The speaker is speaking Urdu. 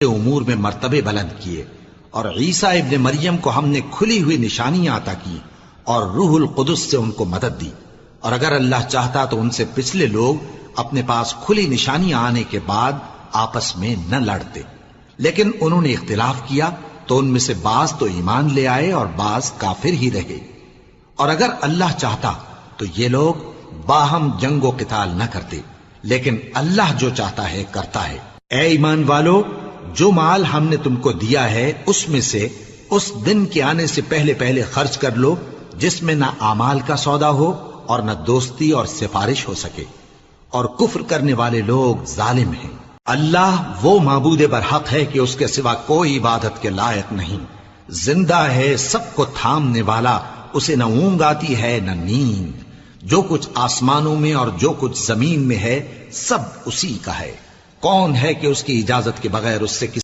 امور میں مرتبے بلند کیے، اور عیسیٰ ابن مریم کو ہم نے کھلی ہوئی نشانیاں عطا کی اور روح القدس سے ان کو مدد دی، اور اگر اللہ چاہتا تو ان سے پچھلے لوگ اپنے پاس کھلی نشانیاں آنے کے بعد آپس میں نہ لڑتے، لیکن انہوں نے اختلاف کیا تو ان میں سے بعض تو ایمان لے آئے اور بعض کافر ہی رہے۔ اور اگر اللہ چاہتا تو یہ لوگ باہم جنگ و قتال نہ کرتے، لیکن اللہ جو چاہتا ہے کرتا ہے۔ اے ایمان والو، جو مال ہم نے تم کو دیا ہے اس میں سے اس دن کے آنے سے پہلے پہلے خرچ کر لو جس میں نہ اعمال کا سودا ہو اور نہ دوستی اور سفارش ہو سکے، اور کفر کرنے والے لوگ ظالم ہیں۔ اللہ وہ معبود برحق ہے کہ اس کے سوا کوئی عبادت کے لائق نہیں، زندہ ہے، سب کو تھامنے والا، اسے نہ اونگ آتی ہے نہ نیند، جو کچھ آسمانوں میں اور جو کچھ زمین میں ہے سب اسی کا ہے۔ کون ہے کہ اس کی اجازت کے بغیر اس سے کسی